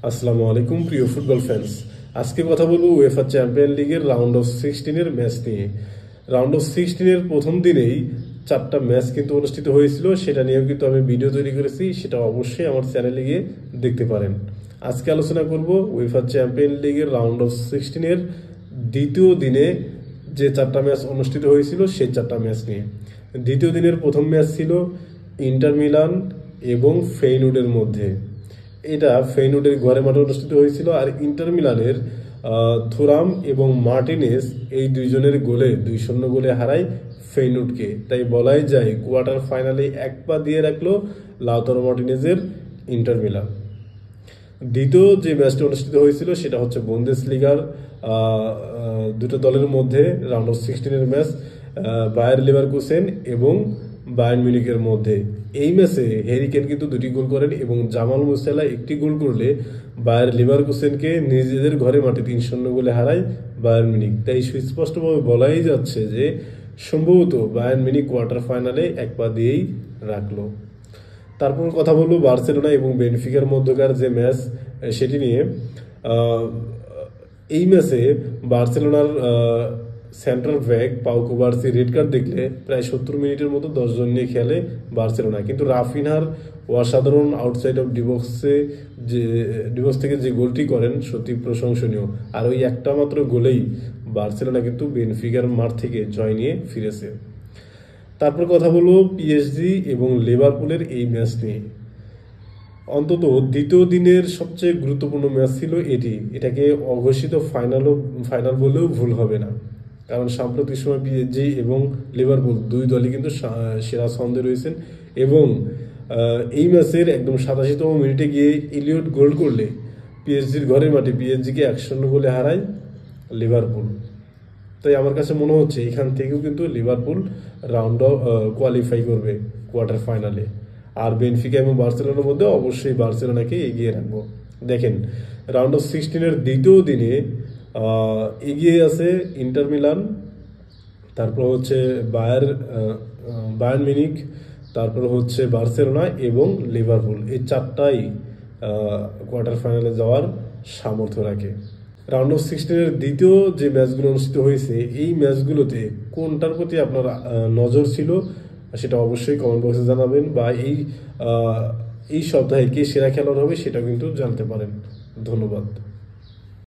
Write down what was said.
আসসালামু আলাইকুম প্রিয় ফুটবল ফ্যান্স। আজকে কথা বলবো উয়েফা চ্যাম্পিয়ন লিগের রাউন্ড অফ 16 ম্যাচ নিয়ে। রাউন্ড অফ 16 প্রথম দিনেই 4টা ম্যাচ কিন্তু অনুষ্ঠিত হয়েছিল, সেটা নিয়েও কিন্তু আমি ভিডিও তৈরি করেছি, সেটা অবশ্যই আমার চ্যানেলে গিয়ে দেখতে পারেন। আজকে আলোচনা করব উয়েফা চ্যাম্পিয়ন লিগের রাউন্ড অফ 16 দ্বিতীয় দিনে যে 4টা ম্যাচ অনুষ্ঠিত হয়েছিল সেই 4টা ম্যাচ নিয়ে। দ্বিতীয় দিনের প্রথম ম্যাচ ছিল ইন্টার মিলান এবং ফেইনুর্ডের মধ্যে। এটা ফেইনুর্ডের ঘরে মাঠে অনুষ্ঠিত হয়েছিল, আর ইন্টার মিলানের থুরাম এবং মার্টিনেজ এই দুইজনের গোলে 2-0 গোলে হারায় ফেইনুর্ডকে। তাই বলাই যায় কোয়ার্টার ফাইনালে এক পা দিয়ে রাখলো লাউতারো মার্টিনেজের ইন্টার মিলান। দ্বিতীয় যে ম্যাচটা অনুষ্ঠিত হয়েছিল সেটা হচ্ছে বুন্দেসলিগার দুটো দলের মধ্যে round of 16 match, Bayer Leverkusen এবং বায়ার্ন মিউনিখের মধ্যে। এই ম্যাচে হ্যারি কেন কিন্তু 2টি গোল করেন এবং জামাল মুসিয়ালা 1টি গোল করলে বায়ার লেভারকুসেনকে নিজেদের ঘরে মাঠে 3-0 গোলে হারায় বায়ার্ন মিউনিখ। তাই সুস্পষ্টভাবে বলাই যাচ্ছে যে সম্ভবত বায়ার্ন মিউনিখ কোয়ার্টার ফাইনালে এক পা দিয়েই রাখলো। তারপর কথা বলবো বার্সেলোনা এবং বেনফিকার মধ্যকার যে ম্যাচ সেটি নিয়ে। এই ম্যাচে বার্সেলোনার central back Pau Cubarsi red card দেখলে প্রায় 70 মিনিটের মতো 10 জন নিয়ে খেলে বার্সেলোনা, কিন্তু রাফিনহার অসাধারণ আউটসাইড অফ ডিবক্স থেকে যে গোলটি করেন সত্যি প্রশংসনীয়। আর ওই একটা মাত্র গোলেই বার্সেলোনা কিন্তু বেনফিকার মাঠ থেকে জয় নিয়ে ফিরেছে। তারপর কথা বলবো পিএসজি এবং লিভারপুলের এই ম্যাচ নিয়ে। অন্তত দ্বিতীয় দিনের সবচেয়ে গুরুত্বপূর্ণ ম্যাচ ছিল এটাকে অঘোষিত ফাইনাল বললেও ভুল হবে না, কারণ সাম্প্রতিক সময় পিএসজি এবং লিভারপুল দুই দলই কিন্তু সেরা ছন্দে রয়েছেন। এবং এই ম্যাচের একদম 87তম মিনিটে গিয়ে এলিয়ট গোল করলে পিএসজির ঘরের মাঠে পিএসজিকে 1-0 গোলে হারায় লিভারপুল। তাই আমার কাছে মনে হচ্ছে এখান থেকেও কিন্তু লিভারপুল কোয়ালিফাই করবে কোয়ার্টার ফাইনালে। আর বেনফিকা এবং বার্সেলোনার মধ্যে অবশ্যই বার্সেলোনাকে এগিয়ে রাখবো। দেখেন, রাউন্ড অফ 16 দ্বিতীয় দিনে এগিয়ে আছে ইন্টার মিলান, তারপর হচ্ছে বায়ার্ন মিউনিখ, তারপর হচ্ছে বার্সেলোনা এবং লিভারপুল। এই 4টাই কোয়ার্টার ফাইনালে যাওয়ার সামর্থ্য রাখে। রাউন্ড অফ 16 দ্বিতীয় যে ম্যাচগুলো অনুষ্ঠিত হয়েছে এই ম্যাচগুলোতে কোনটার প্রতি আপনার নজর ছিল সেটা অবশ্যই কমেন্ট বক্সে জানাবেন, বা এই সপ্তাহে কে সেরা খেলোয়াড় হবে সেটা কিন্তু জানতে পারেন। ধন্যবাদ।